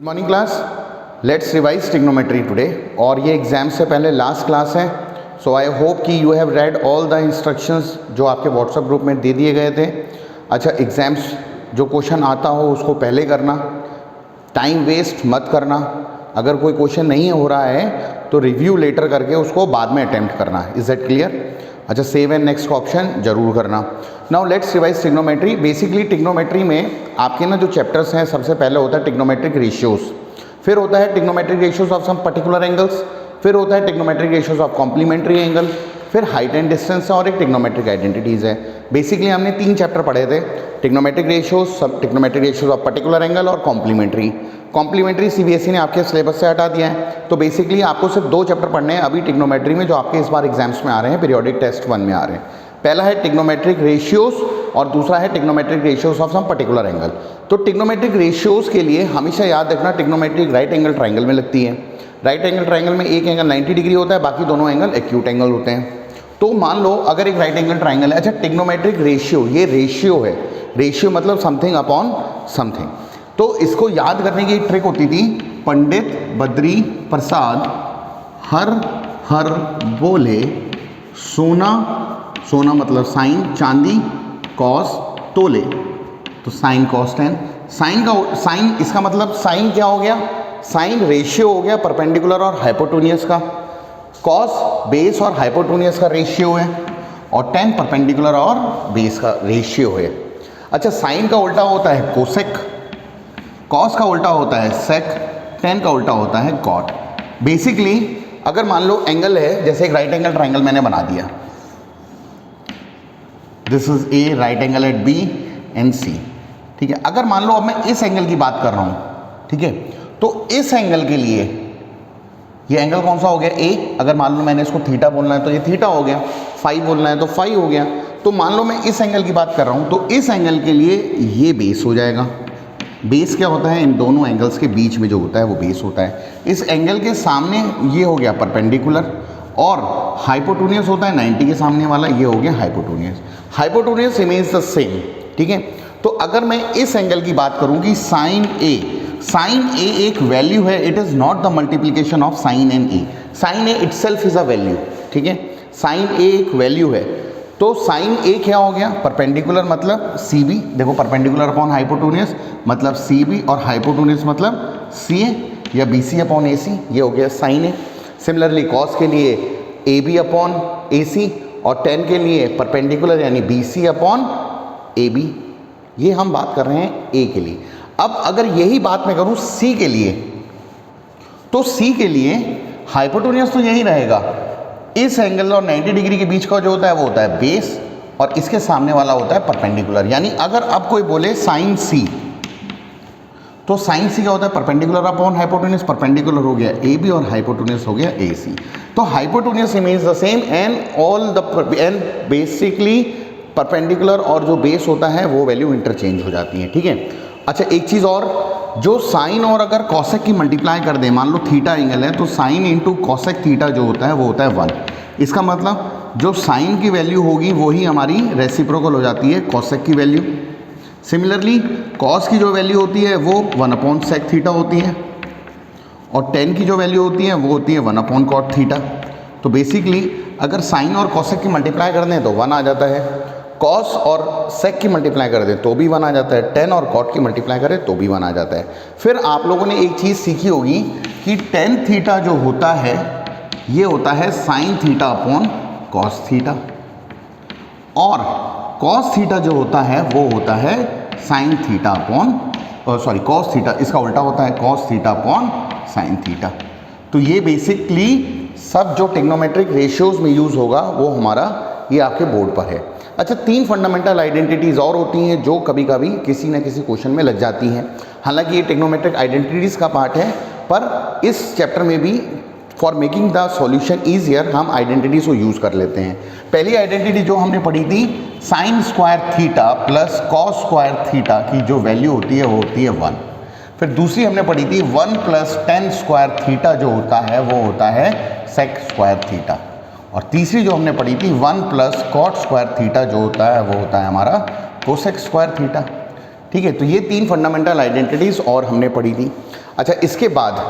Good morning class, let's revise trigonometry today. और ये exam से पहले लास्ट क्लास है, सो आई होप कि you have read all the instructions जो आपके व्हाट्सएप ग्रुप में दे दिए गए थे। अच्छा, एग्ज़ाम्स जो क्वेश्चन आता हो उसको पहले करना, टाइम वेस्ट मत करना। अगर कोई क्वेश्चन नहीं हो रहा है तो रिव्यू लेटर करके उसको बाद में अटैम्प्ट करना। Is that clear? अच्छा, सेव एंड नेक्स्ट का ऑप्शन जरूर करना। Now let's revise trigonometry. Basically trigonometry में आपके ना जो चैप्टर्स हैं, सबसे पहले होता है ट्रिग्नोमेट्रिक रेशियोज, फिर होता है trigonometric ratios of some particular angles, फिर होता है trigonometric ratios of complementary angle, फिर हाइट एंड डिस्टेंस है और एक ट्रिग्नोमेट्रिक आइडेंटिटीज़ है। बेसिकली हमने 3 चैप्टर पढ़े थे, ट्रिग्नोमेट्रिक रेशियोज, सब trigonometric ratios of particular angle और कॉम्प्लीमेंट्री। कॉम्प्लीमेंट्री सीबीएसई ने आपके सिलेबस से हटा दिया है, तो बेसिकली आपको सिर्फ 2 चैप्टर पढ़ने हैं अभी ट्रिग्नोमेट्री में, जो आपके इस बार एग्जाम्स में आ रहे हैं, पीरियोडिक टेस्ट 1 में आ रहे हैं। पहला है ट्रिग्नोमेट्रिक रेशियोज और दूसरा है trigonometric ratios of some particular angle. तो ट्रिग्नोमेट्रिक रेशियोज के लिए हमेशा याद रखना, ट्रिग्नोमेट्रिक राइट एंगल ट्राइंगल में लगती है। राइट एंगल ट्राइंगल में एक एंगल 90 डिग्री होता है, बाकी दोनों एंगल एक्यूट एंगल होते हैं। तो मान लो अगर एक राइट एंगल ट्राइंगल है, अच्छा ट्रिग्नोमेट्रिक रेशियो, ये रेशियो है, रेशियो मतलब समथिंग अपॉन समथिंग। तो इसको याद करने की ट्रिक होती थी, पंडित बद्री प्रसाद हर हर बोले सोना, सोना मतलब साइन, चांदी कॉस तोले, तो साइन कॉस टेन। साइन इसका मतलब साइन क्या हो गया, साइन रेशियो हो गया परपेंडिकुलर और हाइपोटेन्यूज का, कॉस बेस और हाइपोटेन्यूज का रेशियो है, और टेन परपेंडिकुलर और बेस का रेशियो है। अच्छा, साइन का उल्टा होता है कोसेक, कॉस का उल्टा होता है सेक, टेन का उल्टा होता है कॉट। बेसिकली अगर मान लो एंगल है, जैसे एक राइट एंगल ट्राइंगल मैंने बना दिया, this is a right angle at B and C, ठीक है। अगर मान लो अब मैं इस एंगल की बात कर रहा हूं, ठीक है, तो इस एंगल के लिए ये एंगल कौन सा हो गया, ए। अगर मान लो मैंने इसको थीटा बोलना है तो ये थीटा हो गया, फाई बोलना है तो फाई हो गया। तो मान लो मैं इस एंगल की बात कर रहा हूं, तो इस एंगल के लिए ये बेस हो जाएगा। बेस क्या होता है, इन दोनों एंगल्स के बीच में जो होता है वो बेस होता है। इस एंगल के सामने ये हो गया परपेंडिकुलर, और हाइपोटेन्यूज होता है 90 के सामने वाला, ये हो गया hypotenuse. Hypotenuse remains the same, ठीक है। तो अगर मैं इस एंगल की बात करूं कि साइन ए, साइन ए एक वैल्यू है, it is not the multiplication of sine and A. Sine A itself is a value, ठीक है, साइन ए एक वैल्यू है। तो साइन ए क्या हो गया, परपेंडिकुलर मतलब सी बी, देखो परपेंडिकुलर अपॉन हाइपोटेन्यूज मतलब सी बी, और हाइपोटेन्यूज मतलब सी ए या बी सी अपॉन ए सी, ये हो गया साइन ए। सिमिलरली कॉस के लिए ए बी अपॉन ए सी, और टेन के लिए परपेंडिकुलर यानी B C upon A B. ये हम बात कर रहे हैं ए के लिए। अब अगर यही बात मैं करूं सी के लिए, तो सी के लिए हाइपोटेन्यूज तो यही रहेगा, इस एंगल और 90 डिग्री के बीच का जो होता है वो होता है बेस, और इसके सामने वाला होता है परपेंडिकुलर। यानी अगर अब कोई बोले साइन सी, तो साइन सी क्या होता है, परपेंडिकुलर अपॉन हाइपोटेन्यूज, परपेंडिकुलर हो गया ए बी और हाइपोटेन्यूज हो गया ए सी। तो hypotenuse remains the same and all the end basically perpendicular और जो बेस होता है वो वैल्यू इंटरचेंज हो जाती है, ठीक है। अच्छा, एक चीज़ और, जो साइन और अगर कॉसेक की मल्टीप्लाई कर दें, मान लो थीटा एंगल है, तो साइन इंटू कॉसेक थीटा जो होता है वो होता है 1। इसका मतलब जो साइन की वैल्यू होगी वही हमारी रेसिप्रोकल हो जाती है कॉसेक की वैल्यू। सिमिलरली कॉस की जो वैल्यू होती है वो 1 अपॉन सेक थीटा होती है, और टेन की जो वैल्यू होती है वो होती है 1 अपॉन कॉट थीटा। तो बेसिकली अगर साइन और कॉसेक की मल्टीप्लाई कर दें तो 1 आ जाता है, कॉस और सेक की मल्टीप्लाई कर दें तो भी 1 आ जाता है, टेन और कॉट की मल्टीप्लाई करें तो भी 1 आ जाता है। फिर आप लोगों ने एक चीज़ सीखी होगी कि टेन थीटा जो होता है ये होता है sine theta upon cos theta, और कॉस थीटा जो होता है वो होता है sine theta upon sorry cos theta, इसका उल्टा होता है cos theta upon sine theta. तो ये बेसिकली सब जो ट्रिग्नोमेट्रिक रेशियोज में यूज़ होगा वो हमारा ये आपके बोर्ड पर है। अच्छा, 3 फंडामेंटल आइडेंटिटीज़ और होती हैं जो कभी कभी किसी न किसी क्वेश्चन में लग जाती हैं। हालांकि ये ट्रिग्नोमेट्रिक आइडेंटिटीज़ का पार्ट है, पर इस चैप्टर में भी for making the solution easier हम आइडेंटिटीज़ को यूज़ कर लेते हैं। पहली आइडेंटिटी जो हमने पढ़ी थी, sine square theta plus cos square theta की जो वैल्यू होती है वो होती है 1। फिर दूसरी हमने पढ़ी थी 1 प्लस टेन स्क्वायर थीटा जो होता है वो होता है सेक स्क्वायर थीटा, और तीसरी जो हमने पढ़ी थी 1 प्लस कॉट स्क्वायर थीटा जो होता है वो होता है हमारा कोसेक स्क्वायर थीटा। ठीक है, तो ये 3 फंडामेंटल आइडेंटिटीज़ और हमने पढ़ी थी। अच्छा, इसके बाद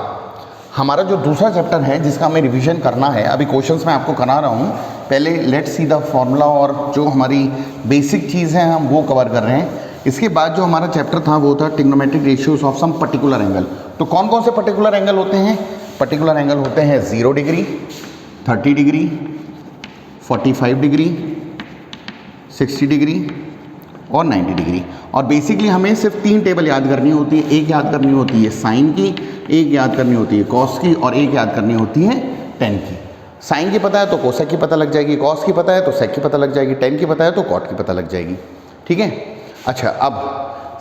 हमारा जो दूसरा चैप्टर है जिसका हमें रिवीजन करना है, अभी क्वेश्चंस मैं आपको करा रहा हूँ, पहले लेट्स सी द फॉर्मूला और जो हमारी बेसिक चीज़ है हम वो कवर कर रहे हैं। इसके बाद जो हमारा चैप्टर था वो था trigonometric ratios of some particular angle. तो कौन कौन से पर्टिकुलर एंगल होते हैं? पर्टिकुलर एंगल होते हैं 0 डिग्री, 30 डिग्री, 45 डिग्री, 60 डिग्री और 90 डिग्री। और बेसिकली हमें सिर्फ 3 टेबल याद करनी होती है। एक याद करनी होती है साइन की, एक याद करनी होती है कॉस की और एक याद करनी होती है टेन की। साइन की पता है तो कोसेक की पता लग जाएगी, कॉस की पता है तो सेक की पता लग जाएगी, टेन की पता है तो कॉट की पता लग जाएगी। ठीक है। अच्छा, अब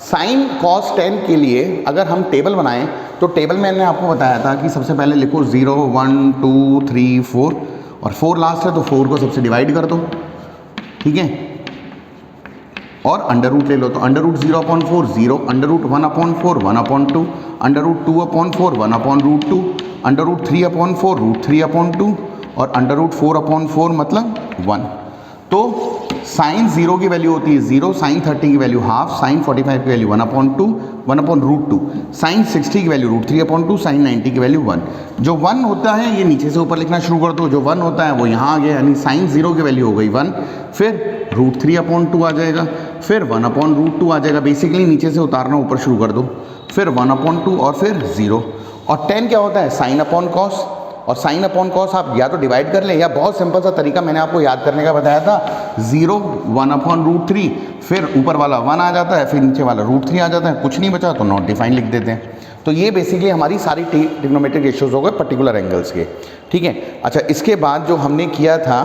साइन कॉस टेन के लिए अगर हम टेबल बनाएं तो टेबल में मैंने आपको बताया था कि सबसे पहले लिखो 0, 1, 2, 3, 4 और 4 लास्ट है तो 4 को सबसे डिवाइड कर दो। ठीक है। और अंडर रूट ले लो तो under root 0/4 0, under root 1/4 1/2, under root 2/4 1/√2, under root 3/4 √3/2 और अंडर रूट 4/4 मतलब 1। तो साइन 0 की वैल्यू होती है 0, साइन 30 की वैल्यू हाफ, साइन 45 की वैल्यू 1/2 1/√2, साइन 60 की वैल्यू √3/2, साइन 90 की वैल्यू 1। जो 1 होता है ये नीचे से ऊपर लिखना शुरू कर दो, जो 1 होता है वो यहाँ आ गया, यानी साइन 0 की वैल्यू हो गई 1, फिर √3/2 आ जाएगा, फिर 1/√2 आ जाएगा। बेसिकली नीचे से उतारना ऊपर शुरू कर दो, फिर 1/2 और फिर 0। और 10 क्या होता है? Sine upon cos. और साइन अपॉन कॉस आप या तो डिवाइड कर लें या बहुत सिंपल सा तरीका मैंने आपको याद करने का बताया था, 0 1/√3, फिर ऊपर वाला 1 आ जाता है, फिर नीचे वाला √3 आ जाता है, कुछ नहीं बचा तो नॉट डिफाइन लिख देते हैं। तो ये बेसिकली हमारी सारी ट्रिग्नोमेट्रिक रेशियोज हो गए पर्टिकुलर एंगल्स के। ठीक है। अच्छा, इसके बाद जो हमने किया था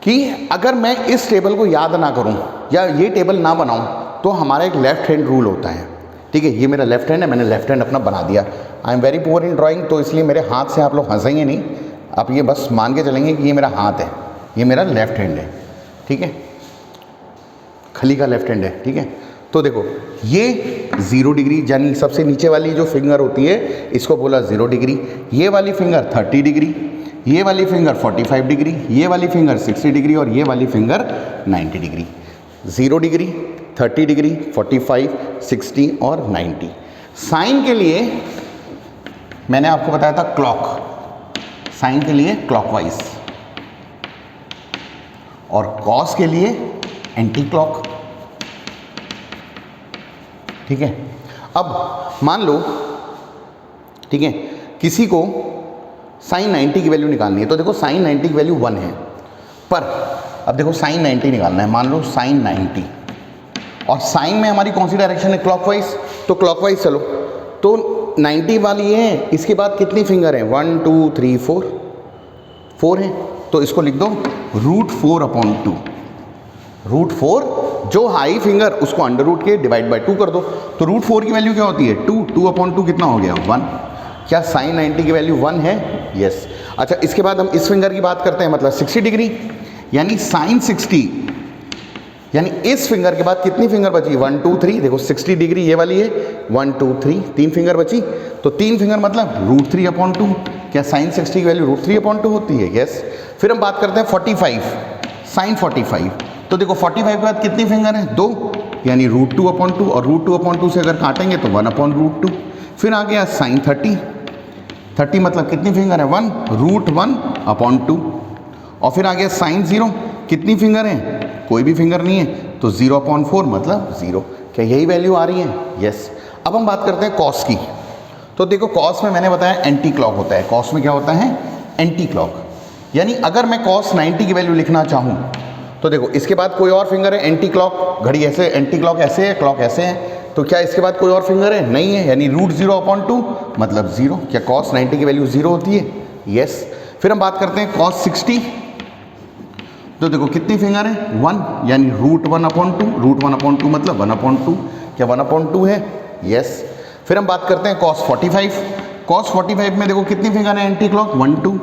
कि अगर मैं इस टेबल को याद ना करूं या ये टेबल ना बनाऊं तो हमारा एक लेफ्ट हैंड रूल होता है। ठीक है। ये मेरा लेफ्ट हैंड है, मैंने लेफ्ट हैंड अपना बना दिया। I am very poor in drawing, तो इसलिए मेरे हाथ से आप लोग हंसेंगे नहीं, आप ये बस मान के चलेंगे कि ये मेरा हाथ है, ये मेरा लेफ्ट हैंड है। ठीक है। खली का लेफ्ट हैंड है। ठीक है। तो देखो ये 0 डिग्री यानी सबसे नीचे वाली जो फिंगर होती है इसको बोला 0 डिग्री, ये वाली फिंगर 30 डिग्री, ये वाली फिंगर 45 डिग्री, ये वाली फिंगर 60 डिग्री और ये वाली फिंगर 90 डिग्री। 0 डिग्री, 30 डिग्री, 45, 60 और 90। साइन के लिए मैंने आपको बताया था क्लॉक, साइन के लिए क्लॉकवाइज और कॉस के लिए एंटी क्लॉक। ठीक है। अब मान लो, ठीक है, किसी को साइन 90 की वैल्यू निकालनी है, तो देखो साइन 90 की वैल्यू 1 है, पर अब देखो साइन 90 निकालना है, मान लो साइन 90 और साइन में हमारी कौन सी डायरेक्शन है? क्लॉकवाइज। तो क्लॉकवाइज चलो, तो 90 वाली है, इसके बाद कितनी फिंगर है? 1 2 3 4 है, तो इसको लिख दो √4/2। √4 जो हाई फिंगर उसको अंडर रूट के डिवाइड बाय 2 कर दो, तो √4 की वैल्यू क्या होती है? 2, 2/2 कितना हो गया? 1। क्या साइन 90 की वैल्यू 1 है? यस। अच्छा, इसके बाद हम इस फिंगर की बात करते हैं, मतलब 60 डिग्री, यानी साइन 60, यानी इस फिंगर के बाद कितनी फिंगर बची? 1 2 3। देखो 60 डिग्री ये वाली है, 1 2 3, 3 फिंगर बची, तो 3 फिंगर मतलब √3/2। क्या साइन 60 की वैल्यू √3/2 होती है? यस। फिर हम बात करते हैं 45, साइन 45, तो देखो 45 के बाद कितनी फिंगर है? 2, यानी √2/2 और √2/2 से अगर काटेंगे तो 1/√2। फिर आ गया साइन 30, 30 मतलब कितनी फिंगर है? 1, √1/2। और फिर आ गया साइन 0, कितनी फिंगर है? कोई भी फिंगर नहीं है, तो 0/4 मतलब 0। क्या यही वैल्यू आ रही है? यस। अब हम बात करते हैं कॉस की। तो देखो कॉस में मैंने बताया एंटी क्लॉक होता है। कॉस में क्या होता है? Anti clock. यानी अगर मैं कॉस 90 की वैल्यू लिखना चाहूँ तो देखो इसके बाद कोई और फिंगर है एंटी क्लॉक, घड़ी ऐसे, एंटी क्लॉक ऐसे है, क्लॉक ऐसे है, तो क्या इसके बाद कोई और फिंगर है? नहीं है, यानी √0/2 मतलब 0। क्या कॉस 90 की वैल्यू 0 होती है? यस। फिर हम बात करते हैं कॉस 60, तो देखो कितनी फिंगर है? 1, यानी √1/2, √1/2 मतलब 1/2। क्या 1/2 है? यस। फिर हम बात करते हैं कॉस 45, कॉस 45 में देखो कितनी फिंगर है एंटी क्लॉक? 1 2,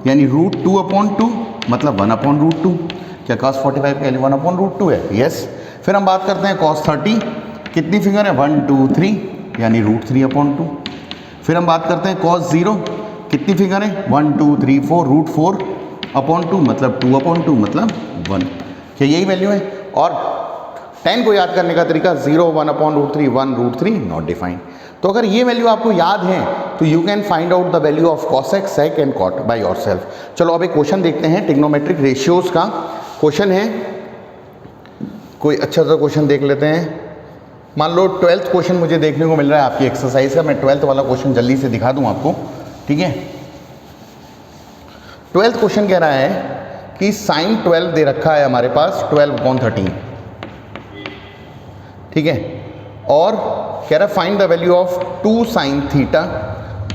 यानी √2/2 मतलब 1/√2। क्या कॉस 45 की वैल्यू 1/√2 है? यस। फिर हम बात करते हैं कॉस 30, कितनी फिंगर है? 1 2 3, यानी √3/2। फिर हम बात करते हैं कॉस 0, कितनी फिंगर है? 1 2 3 4, √4/2 मतलब 2/2 मतलब 1। क्या यही वैल्यू है? और 10 को याद करने का तरीका 0, 1/√3, 1 √3 नॉट डिफाइंड। तो अगर ये वैल्यू आपको याद है तो you can find out the value of cosec, sec and cot by yourself. चलो अब एक क्वेश्चन देखते हैं ट्रिग्नोमेट्रिक रेशियोज का। क्वेश्चन है, कोई अच्छा सा क्वेश्चन देख लेते हैं। मान लो 12th क्वेश्चन मुझे देखने को मिल रहा है आपकी एक्सरसाइज का। मैं 12th वाला क्वेश्चन जल्दी से दिखा दूं आपको, ठीक है। 12th क्वेश्चन कह रहा है कि साइन 12 दे रखा है हमारे पास 12/13, ठीक है, और कह रहा है find the value of 2 sine theta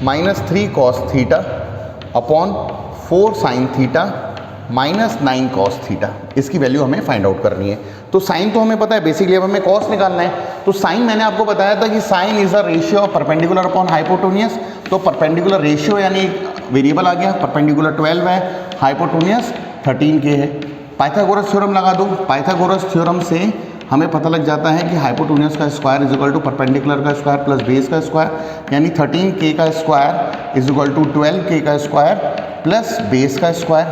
-3 cos theta upon 4 sine theta -9 cos theta. इसकी वैल्यू हमें फाइंड आउट करनी है। तो साइन तो हमें पता है बेसिकली, अब हमें कॉस निकालना है। तो साइन मैंने आपको बताया था कि sine is a ratio of perpendicular upon hypotenuse. तो परपेंडिकुलर रेशियो यानी वेरिएबल आ गया, परपेंडिकुलर 12 है, हाइपोटेन्यूज 13 के है। पाइथागोरस थ्योरम लगा दो। पाइथागोरस थ्योरम से हमें पता लग जाता है कि हाइपोटेन्यूज का square is equal to perpendicular का स्क्वायर प्लस बेस का स्क्वायर, यानी 13k का square is equal to 12k का स्क्वायर प्लस बेस का स्क्वायर।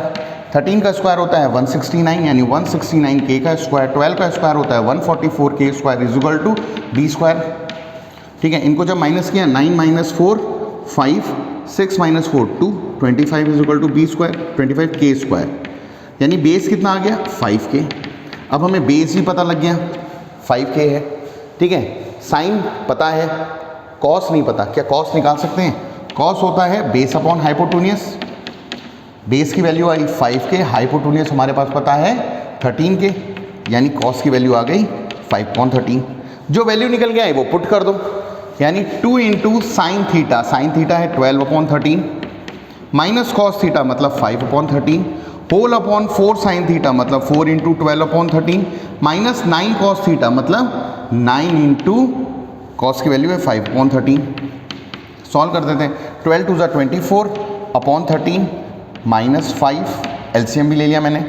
13 का स्क्वायर होता है 169, यानी 169k का स्क्वायर। 12 का स्क्वायर होता है 144k square is equal to B square, ठीक है। इनको जब माइनस किया 9 - 4 5, 6 - 4 2, 25 is equal to B square, 25k square, यानी बेस कितना आ गया 5k। अब हमें बेस भी पता लग गया 5k है, ठीक है। साइन पता है, कॉस नहीं पता। क्या कॉस निकाल सकते हैं? कॉस होता है बेस अपॉन हाइपोटेन्यूज। बेस की वैल्यू आई 5k, हाइपोटेन्यूज हमारे पास पता है 13k, यानी कॉस की वैल्यू आ गई 5/13। जो वैल्यू निकल गया है वो पुट कर दो, यानी 2 × साइन थीटा, साइन थीटा है 12/13 माइनस कॉस थीटा मतलब 5/13 होल अपॉन 4 साइन थीटा मतलब 4 × 12/13 माइनस 9 कॉस थीटा मतलब 9 × कॉस की वैल्यू है 5/13। सॉल्व कर देते हैं। 12 2 = 24/13 माइनस 5, एलसीएम भी ले लिया मैंने।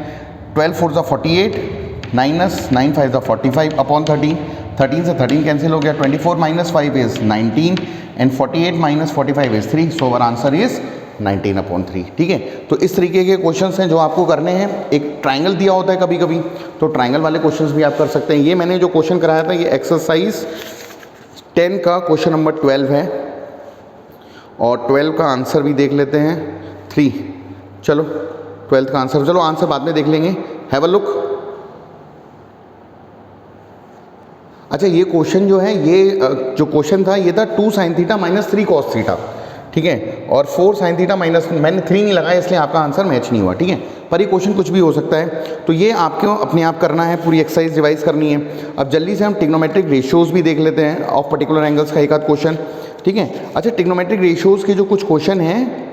12 4 = 48 माइनस 9 5 = 45/13। 13 से 13 कैंसिल हो गया। 24 - 5 is 19 and 48 - 45 is 3। So our answer is 19/3, ठीक है। तो इस तरीके के क्वेश्चंस हैं जो आपको करने हैं। एक ट्रायंगल दिया होता है कभी कभी, तो ट्रायंगल वाले क्वेश्चंस भी आप कर सकते हैं। ये मैंने जो क्वेश्चन कराया था ये एक्सरसाइज 10 का क्वेश्चन नंबर 12 है, और 12 का आंसर भी देख लेते हैं 3। चलो 12th का आंसर, चलो आंसर बाद में देख लेंगे। Have a look. अच्छा, ये क्वेश्चन जो है, ये जो क्वेश्चन था ये था 2 साइन थीटा -3 कॉस थीटा, ठीक है, और 4 साइन थीटा माइनस, मैंने 3 नहीं लगाया इसलिए आपका आंसर मैच नहीं हुआ, ठीक है। पर ये क्वेश्चन कुछ भी हो सकता है, तो ये आपको अपने आप करना है, पूरी एक्सरसाइज रिवाइज करनी है। अब जल्दी से हम ट्रिग्नोमेट्रिक रेशियोज भी देख लेते हैं ऑफ पर्टिकुलर एंगल्स का एक आध क्वेश्चन, ठीक है। अच्छा, ट्रिग्नोमेट्रिक रेशियोज के जो कुछ क्वेश्चन हैं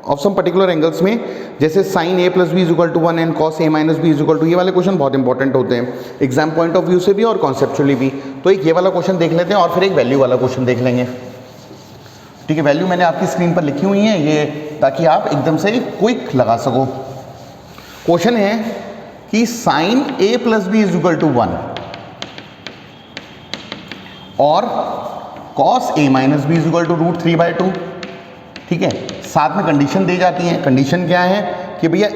ऑफ सम पर्टिकुलर एंगल्स में, जैसे sine a + b = 1 and cos a - b = 2, ये वाले क्वेश्चन बहुत इंपॉर्टेंट होते हैं एग्जाम पॉइंट ऑफ व्यू से भी और कॉन्सेप्चुअली भी। तो एक ये वाला क्वेश्चन देख लेते हैं और फिर एक वैल्यू वाला क्वेश्चन देख लेंगे, ठीक है। वैल्यू मैंने आपकी स्क्रीन पर लिखी हुई है ये, ताकि आप एकदम से क्विक लगा सको। क्वेश्चन है कि साइन a + b = 1 और कॉस a - b = √3/2, ठीक है। साथ में कंडीशन दी जाती है। कंडीशन क्या है कि भैया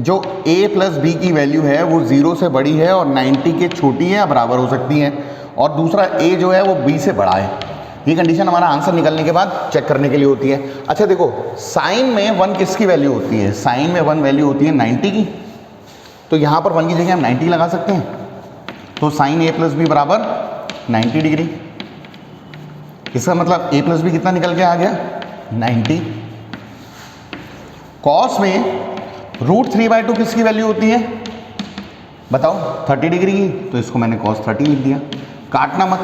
जो a + b की वैल्यू है वो 0 से बड़ी है और 90 के छोटी है या बराबर हो सकती है, और दूसरा a जो है वो b से बड़ा है। ये कंडीशन हमारा आंसर निकलने के बाद चेक करने के लिए होती है। अच्छा देखो, साइन में 1 किसकी वैल्यू होती है? साइन में 1 वैल्यू होती है 90 की, तो यहाँ पर 1 की जगह हम 90 लगा सकते हैं। तो साइन a + b बराबर 90 डिग्री। इसका मतलब a + b कितना निकल के आ गया 90। कॉस में √3/2 किसकी वैल्यू होती है बताओ? 30 डिग्री की, तो इसको मैंने cos 30 लिख दिया। काटना मत,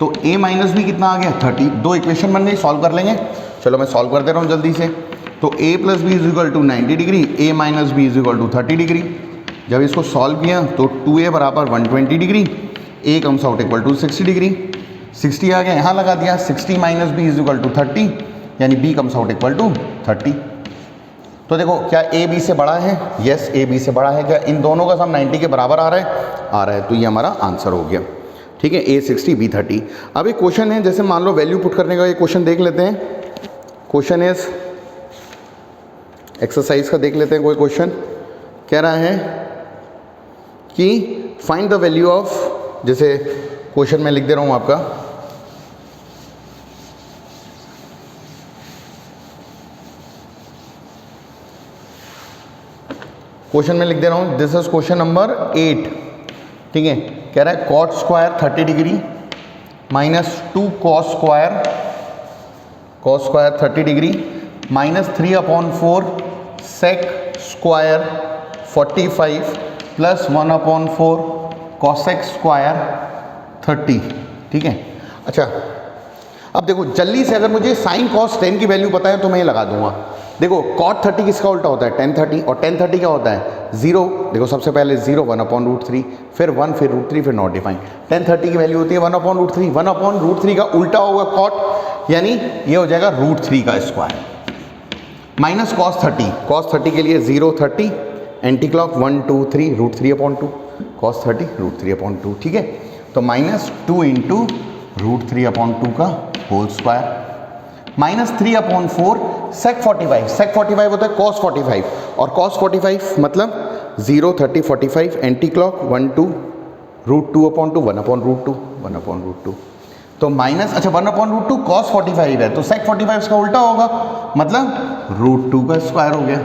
तो a - b कितना आ गया 30। दो इक्वेशन बन गई, सॉल्व कर लेंगे। चलो मैं सॉल्व कर दे रहा हूँ जल्दी से। तो a + b = 90 degree, a - b = 30 degree. जब इसको सॉल्व किया तो 2a = 120 degree, a comes out = 60 degree. 60 आ गया, यहाँ लगा दिया। 60 - b = 30, यानी b कम्स आउट = 30। तो देखो, क्या a b से बड़ा है? यस, a b से बड़ा है। क्या इन दोनों का सम 90 के बराबर आ रहा है? आ रहा है। तो ये हमारा आंसर हो गया, ठीक है। a 60 b 30। अब एक क्वेश्चन है, जैसे मान लो वैल्यू पुट करने का ये क्वेश्चन देख लेते हैं। क्वेश्चन इज एक्सरसाइज का देख लेते हैं। कोई क्वेश्चन कह रहा है कि फाइंड द वैल्यू ऑफ, जैसे क्वेश्चन मैं लिख दे रहा हूँ आपका, क्वेश्चन में लिख दे रहा हूँ, दिस इज क्वेश्चन नंबर 8, ठीक है। कह रहा है cot square 30 degree minus 2 cos square 30 degree minus 3/4 sec square 45 plus 1/4 cosec square 30, ठीक है। अच्छा, अब देखो जल्दी से अगर मुझे साइन कॉस 10 की वैल्यू पता है तो मैं ये लगा दूंगा। देखो कॉट 30 किसका उल्टा होता है? tan 30, और tan 30 क्या होता है? 0। देखो सबसे पहले 0 1/√3, फिर 1, फिर √3, फिर नॉट डिफाइंड। tan 30 की वैल्यू होती है 1/√3। 1/√3 का उल्टा होगा कॉट, यानी ये हो जाएगा √3 का स्क्वायर माइनस cos 30। cos 30 के लिए 0 30 एंटी क्लॉक 1 2 3 √3/2 cos 30 √3/2, ठीक है। तो माइनस 2 इंटू √3/2 का whole square minus 3/4 sec 45। sec 45 होता है cos 45, और cos 45 मतलब 0 30 45 एंटी क्लॉक 1 2 √2/2 1/√2। तो माइनस, अच्छा 1/√2 cos 45 है तो sec 45 इसका उल्टा होगा, मतलब √2 का स्क्वायर हो गया,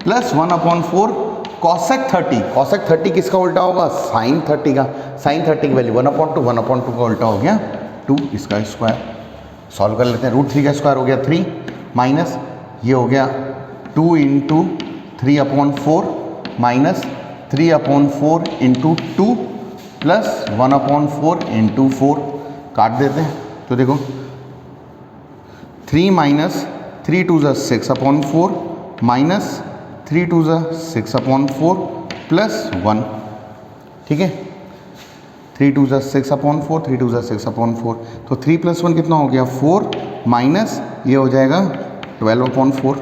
प्लस 1/4 cosec 30। cosec 30 किसका उल्टा होगा? sin 30 का। sin 30 की वैल्यू 1/2, 1/2 का उल्टा हो गया 2, इसका स्क्वायर। सॉल्व कर लेते हैं। √3 का स्क्वायर हो गया 3, माइनस ये हो गया 2 into 3/4 minus 3/4 into 2 plus 1/4 into 4, काट देते हैं। तो देखो 3 माइनस 3 2 ज़ा 6/4 माइनस 3 2 ज़ा 6/4 प्लस 1, ठीक है। 3 2 ज़ा 6/4, 3 2 ज़ा 6/4, तो 3 + 1 कितना हो गया? 4, माइनस ये हो जाएगा 12/4,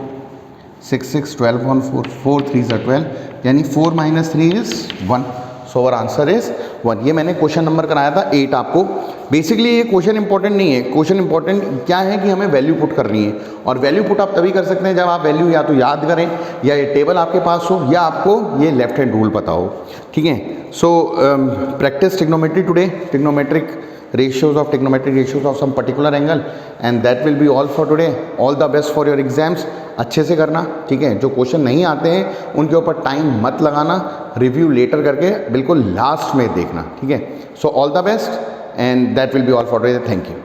6 6 12/4, 4 3 ज़ा 12, यानी 4 - 3 is 1। So our answer is 1। ये मैंने क्वेश्चन नंबर कराया था 8 आपको। बेसिकली ये क्वेश्चन इंपॉर्टेंट नहीं है, क्वेश्चन इंपॉर्टेंट क्या है कि हमें वैल्यू पुट करनी है, और वैल्यू पुट आप तभी कर सकते हैं जब आप वैल्यू या तो याद करें, या ये टेबल आपके पास हो, या आपको ये लेफ्ट हैंड रूल पता हो, ठीक है। So practice trigonometry today, trigonometric ratios of some particular angle, and that will be all for today. All the best for your exams. अच्छे से करना, ठीक है। जो क्वेश्चन नहीं आते हैं उनके ऊपर टाइम मत लगाना, रिव्यू लेटर करके बिल्कुल लास्ट में देखना, ठीक है। So all the best, and that will be all for today. Thank you.